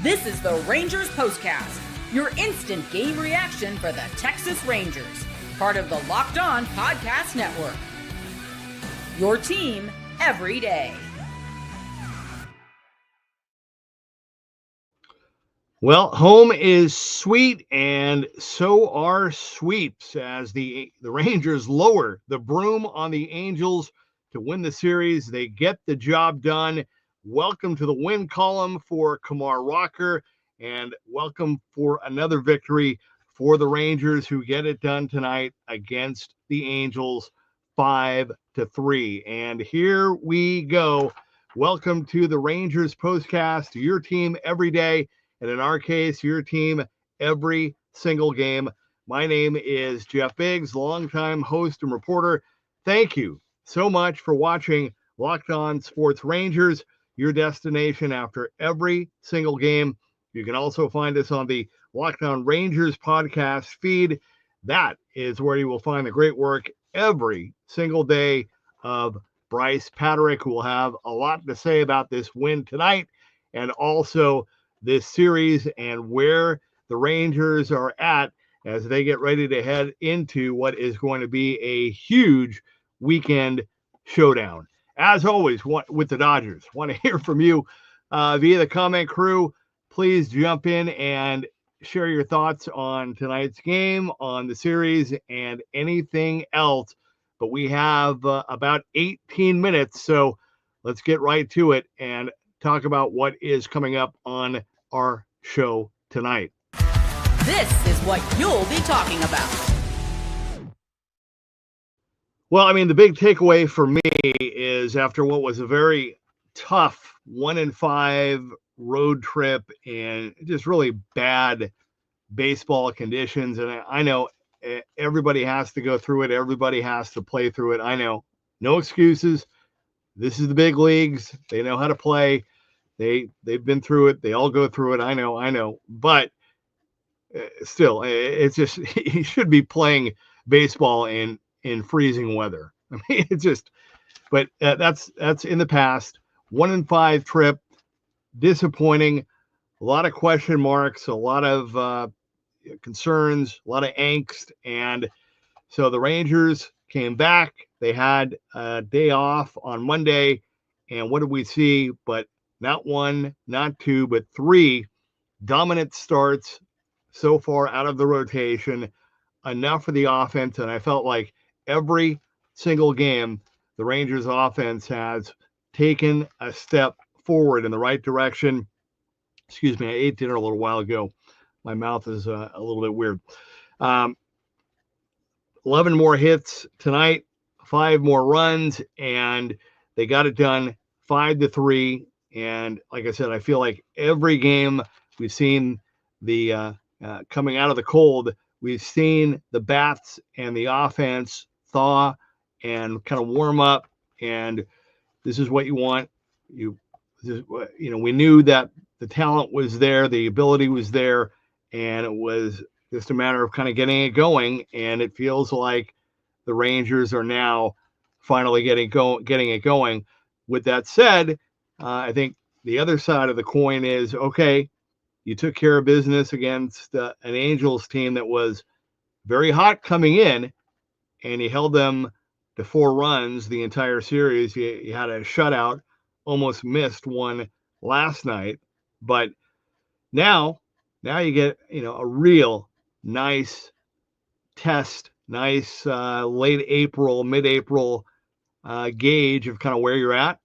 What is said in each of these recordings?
This is the Rangers POSTCAST, your instant game reaction for the Texas Rangers, part of the Locked On Podcast Network. Your team every day. Well, home is sweet, and so are sweeps as the Rangers lower the broom on the Angels to win the series. They get the job done. Welcome to the win column for Kumar Rocker, and welcome for another victory for the Rangers, who get it done tonight against the Angels 5-3. And here we go. Welcome to the Rangers POSTCAST, your team every day. And in our case, your team every single game. My name is Jeff Biggs, longtime host and reporter. Thank you so much for watching Locked On Sports Rangers, your destination after every single game. You can also find us on the Locked On Rangers podcast feed. That is where you will find the great work every single day of Bryce Patrick, who will have a lot to say about this win tonight and also this series and where the Rangers are at as they get ready to head into what is going to be a huge weekend showdown. As always, with the Dodgers, want to hear from you via the comment crew. Please jump in and share your thoughts on tonight's game, on the series, and anything else. But we have about 18 minutes, so let's get right to it and talk about what is coming up on our show tonight. This is what you'll be talking about. Well, I mean, the big takeaway for me is after what was a very tough 1-5 road trip and just really bad baseball conditions. And I know everybody has to go through it. Everybody has to play through it. I know, no excuses. This is the big leagues. They know how to play. They've been through it. They all go through it. I know. But still, it's just, he should be playing baseball in freezing weather. I mean, it's just, but that's in the past. 1-5 trip, disappointing. A lot of question marks, a lot of concerns, a lot of angst. And so the Rangers came back. They had a day off on Monday. And what did we see? But not one, not two, but three dominant starts so far out of the rotation. Enough for the offense. And I felt like every single game, the Rangers offense has taken a step forward in the right direction. Excuse me, I ate dinner a little while ago. My mouth is a little bit weird. 11 more hits tonight, 5 more runs, and they got it done 5-3. And like I said, I feel like every game we've seen the coming out of the cold, we've seen the bats and the offense thaw and kind of warm up. And this is what you want. We knew that the talent was there, the ability was there, and it was just a matter of kind of getting it going. And it feels like the Rangers are now finally getting it going. With that said, I think the other side of the coin is, okay, you took care of business against an Angels team that was very hot coming in, and you held them to 4 runs the entire series. You had a shutout, almost missed one last night. But now you get, a real nice test, nice late April, mid-April gauge of kind of where you're at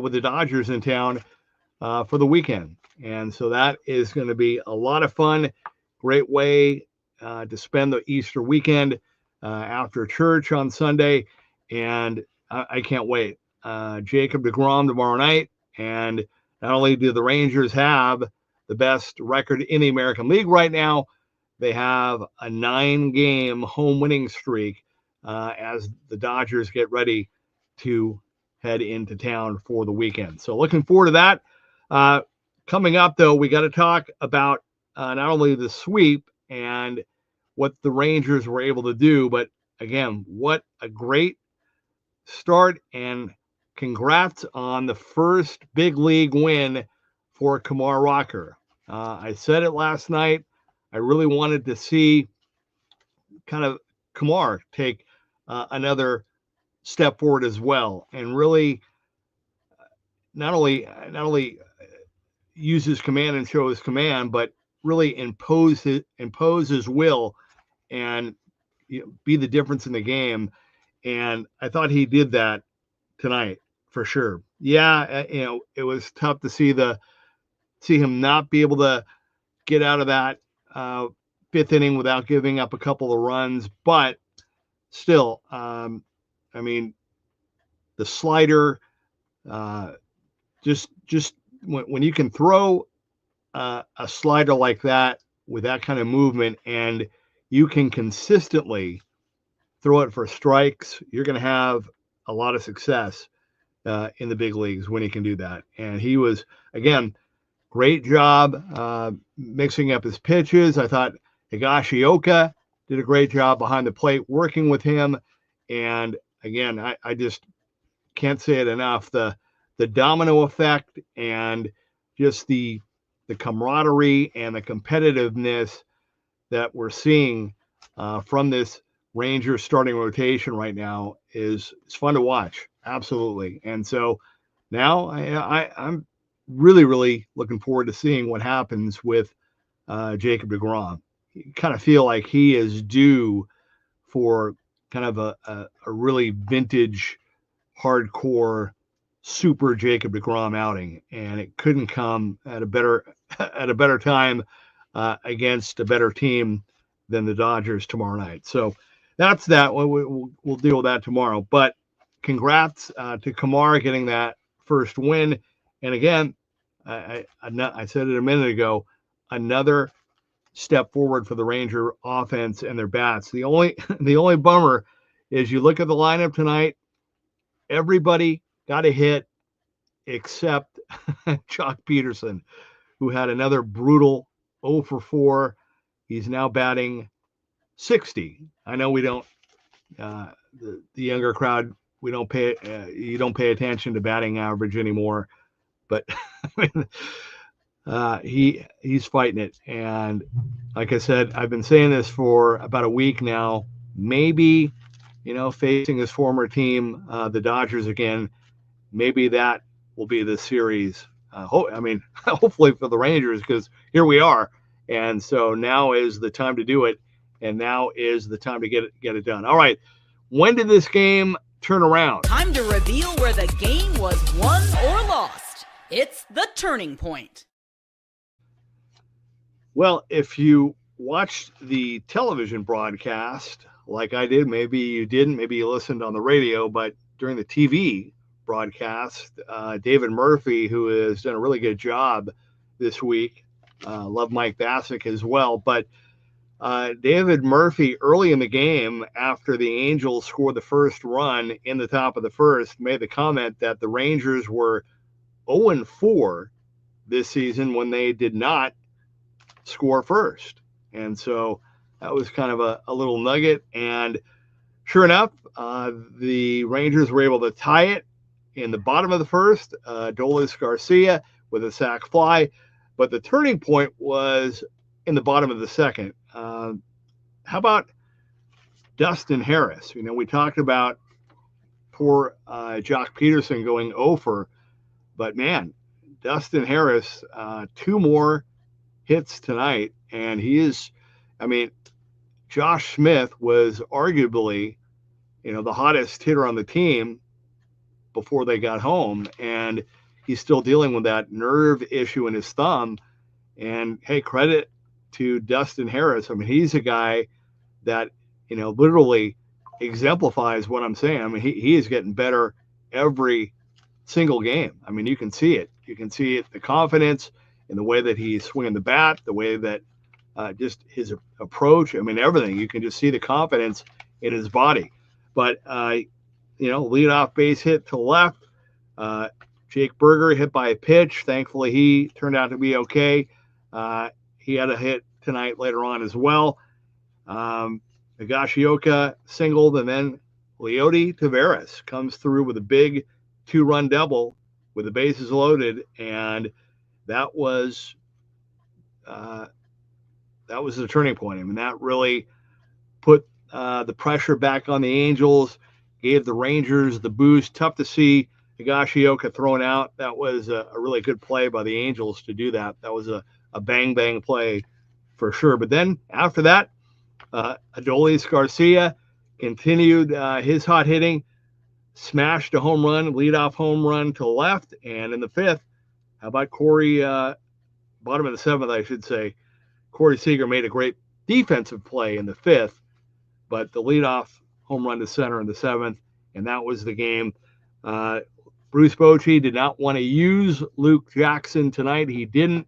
with the Dodgers in town for the weekend. And so that is going to be a lot of fun. Great way to spend the Easter weekend after church on Sunday. And I can't wait. Jacob deGrom tomorrow night. And not only do the Rangers have the best record in the American League right now, they have a 9-game home winning streak as the Dodgers get ready to head into town for the weekend. So looking forward to that. Coming up, though, we got to talk about not only the sweep and what the Rangers were able to do, but again, what a great start, and congrats on the first big league win for Kumar Rocker. I said it last night. I really wanted to see kind of Kumar take another step forward as well, and really not only use his command and show his command, but really impose his will and be the difference in the game. And I thought he did that tonight for sure. Yeah, it was tough to see him not be able to get out of that fifth inning without giving up a couple of runs, but still, I mean, the slider, just when you can throw a slider like that with that kind of movement, and you can consistently throw it for strikes, you're going to have a lot of success in the big leagues when he can do that. And he was, again, great job mixing up his pitches. I thought Higashioka did a great job behind the plate working with him. And again, I just can't say it enough. The domino effect and just the camaraderie and the competitiveness that we're seeing from this Rangers starting rotation right now is fun to watch. Absolutely. And so now I'm really looking forward to seeing what happens with Jacob deGrom. You kind of feel like he is due for kind of a really vintage, hardcore, super Jacob deGrom outing, and it couldn't come at a better time against a better team than the Dodgers tomorrow night. So that's that. We'll deal with that tomorrow. But congrats to Kumar getting that first win. And again, I said it a minute ago, another step forward for the Ranger offense and their bats. The only bummer is you look at the lineup tonight, everybody got a hit except Jock Peterson, who had another brutal 0 for 4. He's now batting 60. I know we don't, the younger crowd, we don't pay, you don't pay attention to batting average anymore, but he's fighting it. And like I said, I've been saying this for about a week now, maybe, facing his former team, the Dodgers again, maybe that will be the series. Hopefully for the Rangers, because here we are. And so now is the time to do it. And now is the time to get it done. All right. When did this game turn around? Time to reveal where the game was won or lost. It's the turning point. Well, if you watched the television broadcast like I did, maybe you didn't, maybe you listened on the radio, but during the TV broadcast, David Murphy, who has done a really good job this week, love Mike Bassick as well, but David Murphy early in the game, after the Angels scored the first run in the top of the first, made the comment that the Rangers were 0-4 this season when they did not score first. And so that was kind of a little nugget. And sure enough, the Rangers were able to tie it in the bottom of the first. Adolis Garcia with a sac fly. But the turning point was in the bottom of the second. How about Dustin Harris? We talked about poor Jock Peterson going 0 for, but man, Dustin Harris, 2 more hits tonight, and he is, Josh Smith was arguably, the hottest hitter on the team before they got home, and he's still dealing with that nerve issue in his thumb. And hey, credit to Dustin Harris. He's a guy that, literally exemplifies what I'm saying. He is getting better every single game. You can see it. You can see it, the confidence in the way that he's swinging the bat, the way that just his approach. Everything. You can just see the confidence in his body. But, leadoff base hit to left. Jake Berger hit by a pitch. Thankfully, he turned out to be okay. He had a hit tonight later on as well. Higashioka singled, and then Leody Taveras comes through with a big 2-run double with the bases loaded, and that was that was the turning point. I mean, that really put the pressure back on the Angels, gave the Rangers the boost. Tough to see Higashioka thrown out. That was a really good play by the Angels to do that. That was a bang play for sure. But then after that, Adolis Garcia continued his hot hitting, smashed a home run, leadoff home run to the left. And in the fifth, how about Corey, bottom of the seventh, I should say, Corey Seager made a great defensive play in the fifth, but the leadoff home run to center in the seventh, and that was the game. Bruce Bochy did not want to use Luke Jackson tonight. He didn't.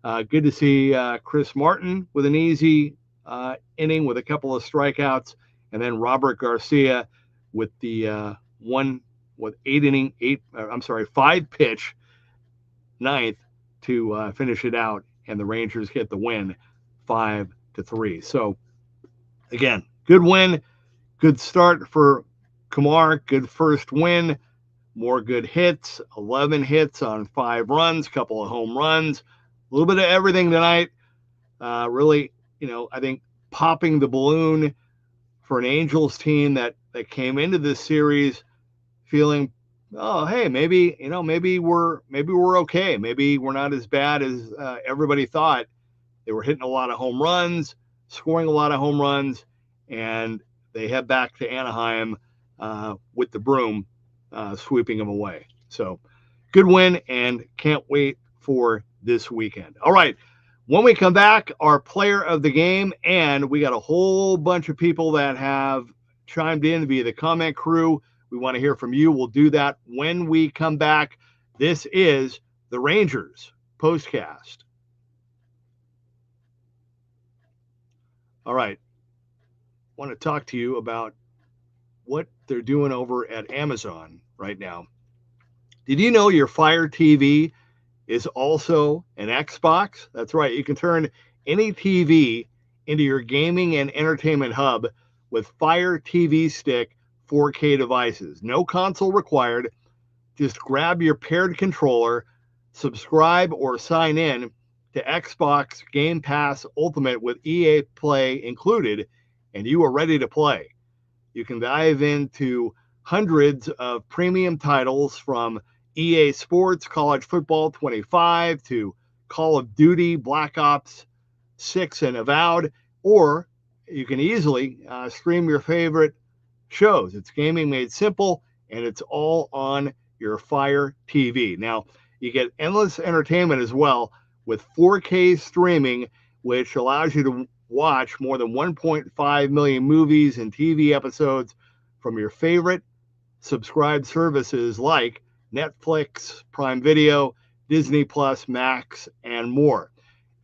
Good to see Chris Martin with an easy inning with a couple of strikeouts, and then Robert Garcia with the 5-pitch ninth to finish it out, and the Rangers get the win 5-3. So again, good win, good start for Kumar, good first win, more good hits, 11 hits on 5 runs, couple of home runs, a little bit of everything tonight. Really, I think popping the balloon for an Angels team that came into this series feeling, oh, hey, maybe we're okay. Maybe we're not as bad as everybody thought. They were hitting a lot of home runs, scoring a lot of home runs, and they head back to Anaheim with the broom, sweeping them away. So good win, and can't wait for this weekend. All right. When we come back, our player of the game, and we got a whole bunch of people that have chimed in via the comment crew. We want to hear from you. We'll do that when we come back. This is the Rangers Postcast. All right. I want to talk to you about what they're doing over at Amazon right now. Did you know your Fire TV is also an Xbox? That's right. You can turn any TV into your gaming and entertainment hub with Fire TV Stick 4K devices. No console required. Just grab your paired controller, subscribe or sign in to Xbox Game Pass Ultimate with EA Play included, and you are ready to play. You can dive into hundreds of premium titles from EA Sports, College Football 25 to Call of Duty, Black Ops 6 and Avowed, or you can easily stream your favorite shows. It's gaming made simple, and it's all on your Fire TV. Now, you get endless entertainment as well with 4K streaming, which allows you to watch more than 1.5 million movies and TV episodes from your favorite subscribed services like Netflix, Prime Video, Disney Plus, Max, and more.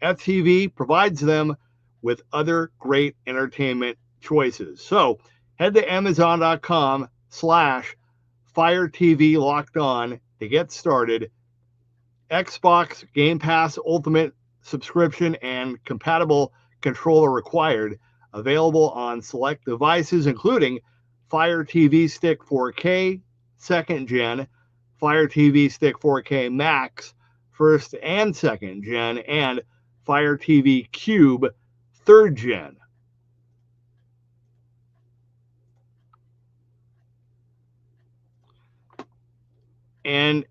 FTV provides them with other great entertainment choices. So head to Amazon.com/Fire TV Locked On to get started. Xbox Game Pass Ultimate subscription and compatible controller required. Available on select devices, including Fire TV Stick 4K, 2nd Gen, Fire TV Stick 4K Max, 1st and 2nd Gen, and Fire TV Cube, 3rd Gen. And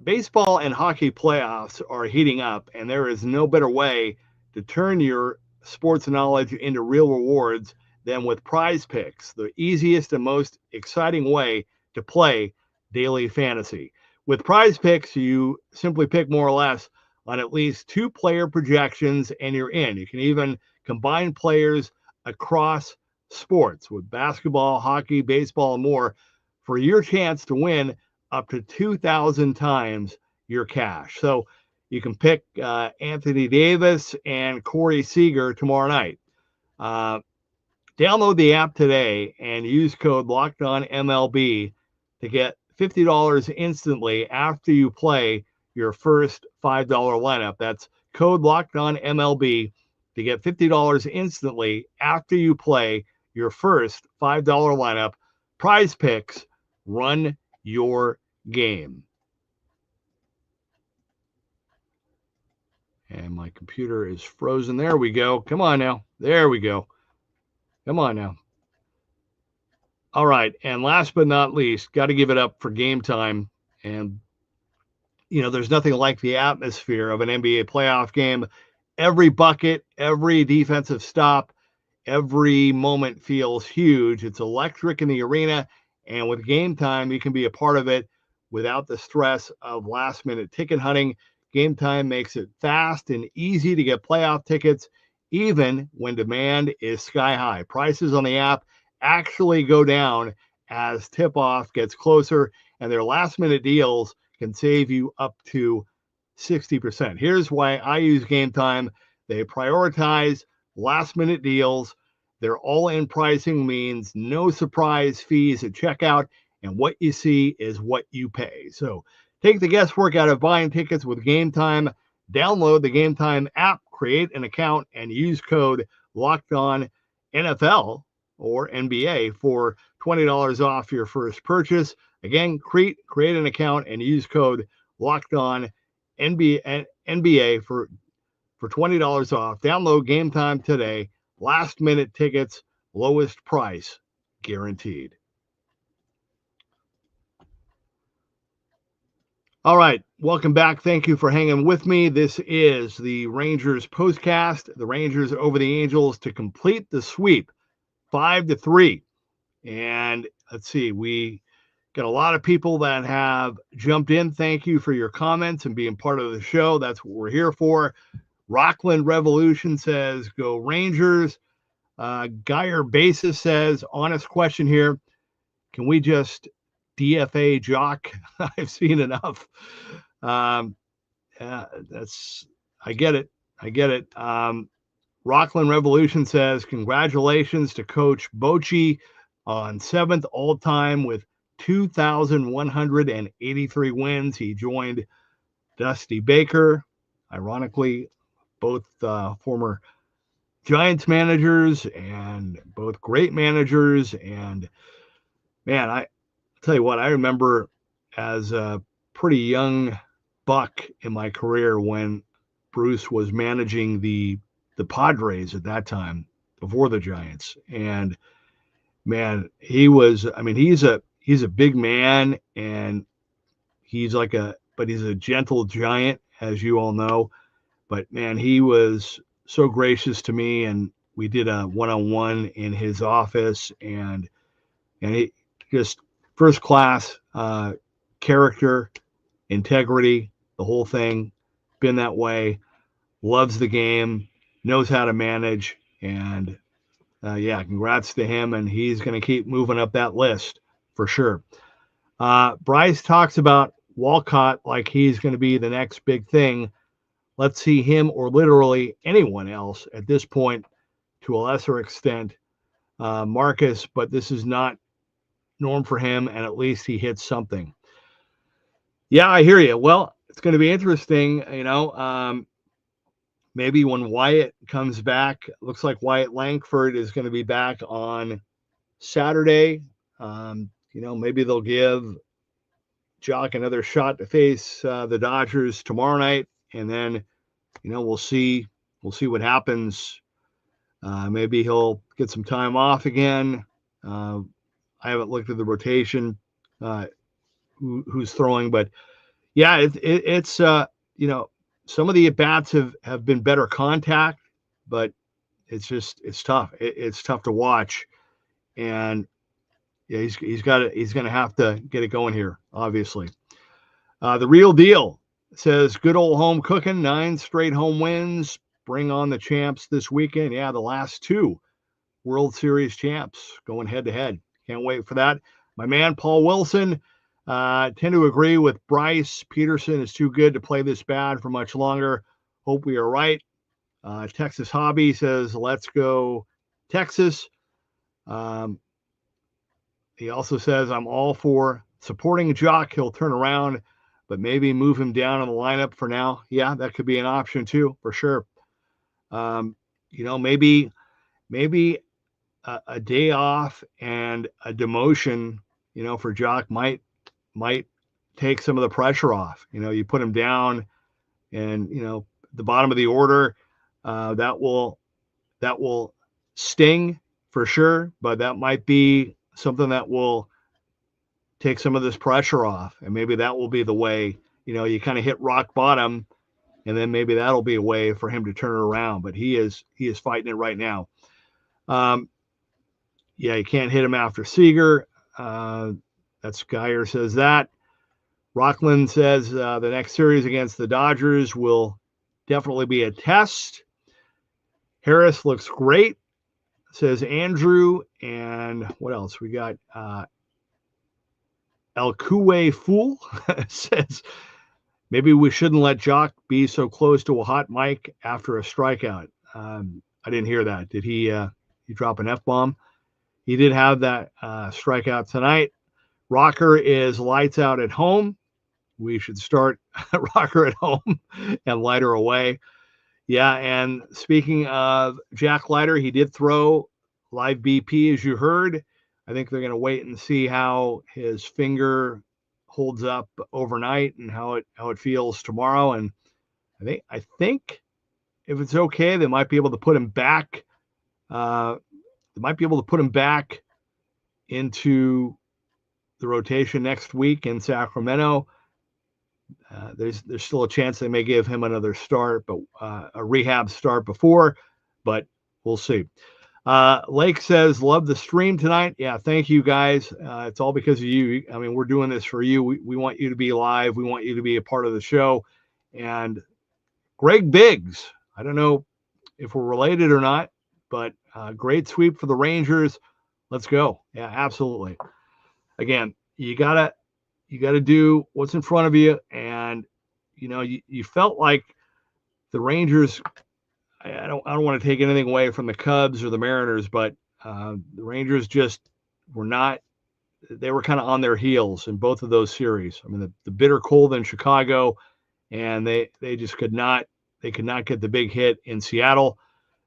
baseball and hockey playoffs are heating up, and there is no better way to turn your sports knowledge into real rewards than with Prize Picks, the easiest and most exciting way to play daily fantasy. With Prize Picks, you simply pick more or less on at least 2 player projections and you're in. You can even combine players across sports with basketball, hockey, baseball, and more for your chance to win up to 2,000 times your cash. So you can pick Anthony Davis and Corey Seager tomorrow night. Download the app today and use code LOCKEDONMLB to get $50 instantly after you play your first $5 lineup. That's code LOCKEDONMLB to get $50 instantly after you play your first $5 lineup. Prize Picks, run your game. And my computer is frozen. There we go. Come on now. There we go. Come on now. All right. And last but not least, got to give it up for Game Time. And, there's nothing like the atmosphere of an NBA playoff game. Every bucket, every defensive stop, every moment feels huge. It's electric in the arena. And with Game Time, you can be a part of it without the stress of last-minute ticket hunting. Game Time makes it fast and easy to get playoff tickets, even when demand is sky high. Prices on the app actually go down as tip-off gets closer, and their last-minute deals can save you up to 60%. Here's why I use Game Time. They prioritize last-minute deals. Their all-in pricing means no surprise fees at checkout, and what you see is what you pay. So take the guesswork out of buying tickets with Game Time. Download the Game Time app, create an account, and use code LOCKEDONNFL or NBA for $20 off your first purchase. Again, create an account and use code LOCKEDONNBA for $20 off. Download Game Time today. Last minute tickets, lowest price guaranteed. All right, welcome back. Thank you for hanging with me. This is the Rangers postcast. The Rangers over the Angels to complete the sweep, 5-3. And let's see, we got a lot of people that have jumped in. Thank you for your comments and being part of the show. That's what we're here for. Rockland Revolution says, go Rangers. Geyer Basis says, honest question here. Can we just DFA Jock? I've seen enough. I get it. Rockland Revolution says, congratulations to Coach Bochy on 7th all-time with 2,183 wins. He joined Dusty Baker, ironically, both former Giants managers and both great managers. And man, I tell you what, I remember as a pretty young buck in my career when Bruce was managing the Padres at that time before the Giants. And man, he's a big man, and he's he's a gentle giant, as you all know. But man, he was so gracious to me, and we did a one-on-one in his office, and he just first class character, integrity, the whole thing. Been that way. Loves the game, knows how to manage, and congrats to him, and he's going to keep moving up that list for sure. Bryce talks about Walcott like he's going to be the next big thing. Let's see him or literally anyone else at this point, to a lesser extent, Marcus, but this is not norm for him, and at least he hits something. Yeah, I hear you. Well, it's going to be interesting, maybe when Wyatt comes back. Looks like Wyatt Langford is going to be back on Saturday. Maybe they'll give Jock another shot to face the Dodgers tomorrow night, and then we'll see what happens. Maybe he'll get some time off again. I haven't looked at the rotation, who's throwing, but yeah, it's some of the at bats have been better contact, but it's tough. It's tough to watch, and yeah, he's going to have to get it going here, obviously. The Real Deal says, good old home cooking, 9 straight home wins. Bring on the champs this weekend. Yeah, the last 2 World Series champs going head to head. Can't wait for that. My man, Paul Wilson, tend to agree with Bryce. Peterson is too good to play this bad for much longer. Hope we are right. Texas Hobby says, let's go Texas. He also says, I'm all for supporting Jock. He'll turn around, but maybe move him down in the lineup for now. Yeah, that could be an option too, for sure. Maybe a day off and a demotion, for Jock might take some of the pressure off. You put him down, and the bottom of the order. That will sting for sure, but that might be something that will take some of this pressure off, and maybe that will be the way. You kind of hit rock bottom, and then maybe that'll be a way for him to turn it around. But he is fighting it right now. You can't hit him after Seager. That's Geyer says that. Rockland says the next series against the Dodgers will definitely be a test. Harris looks great, says Andrew. And what else? We got El Kuwe Fool says, maybe we shouldn't let Jock be so close to a hot mic after a strikeout. I didn't hear that. Did he drop an F-bomb? He did have that strikeout tonight. Rocker is lights out at home. We should start Rocker at home and Leiter away. Yeah, and speaking of Jack Leiter, he did throw live BP, as you heard. I think they're going to wait and see how his finger holds up overnight and how it feels tomorrow. And I think if it's okay, they might be able to put him back. They might be able to put him back into the rotation next week in Sacramento. There's still a chance they may give him another start, but a rehab start before, but we'll see. Lake says, love the stream tonight. Yeah, thank you guys. It's all because of you. I mean, we're doing this for you. We want you to be live. We want you to be a part of the show. And Greg Biggs, I don't know if we're related or not, but great sweep for the Rangers. Let's go. Yeah, absolutely. Again, you gotta do what's in front of you. And you felt like the Rangers, I don't want to take anything away from the Cubs or the Mariners, but the Rangers just were not. They were kind of on their heels in both of those series. I mean, the bitter cold in Chicago, and they just could not get the big hit in Seattle.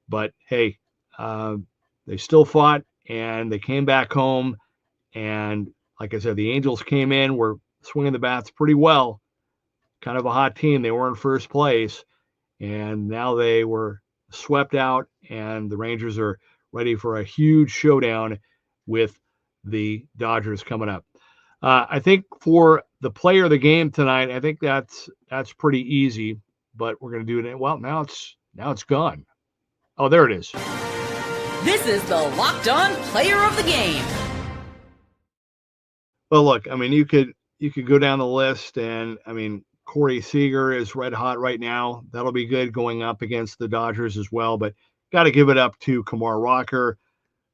But hey, they still fought and they came back home. And like I said, the Angels came in, were swinging the bats pretty well, kind of a hot team. They were in first place, and now they were swept out, and the Rangers are ready for a huge showdown with the Dodgers coming up. I think for the player of the game tonight, I think that's pretty easy, but we're going to do it. Well, now it's gone. Oh, there it is. This is the Locked On Player of the Game. Well, look, I mean, you could go down the list, and I mean, Corey Seager is red hot right now. That'll be good going up against the Dodgers as well. But got to give it up to Kumar Rocker.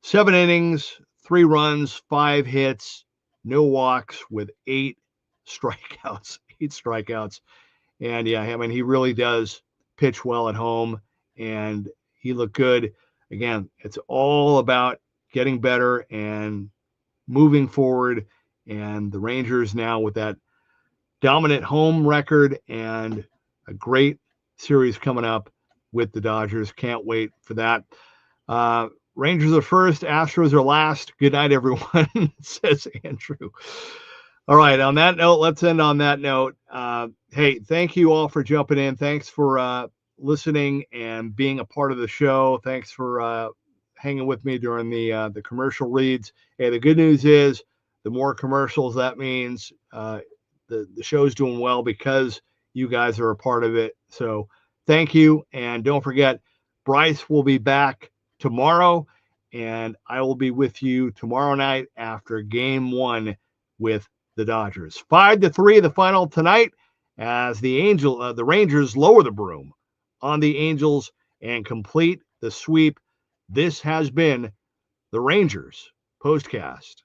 7 innings, 3 runs, 5 hits, no walks with 8 strikeouts. 8 strikeouts. And yeah, I mean, he really does pitch well at home, and he looked good. Again, it's all about getting better and moving forward. And the Rangers now with that dominant home record and a great series coming up with the Dodgers. Can't wait for that. Rangers are first, Astros are last. Good night, everyone, says Andrew. All right, on that note, let's end on that note. Hey, thank you all for jumping in. Thanks for listening and being a part of the show. Thanks for hanging with me during the commercial reads. Hey, the good news is the more commercials, that means the show's doing well because you guys are a part of it. So thank you. And don't forget, Bryce will be back tomorrow, and I will be with you tomorrow night after game 1 with the Dodgers. 5-3, the final tonight, as the Rangers lower the broom on the Angels and complete the sweep. This has been the Rangers Postcast.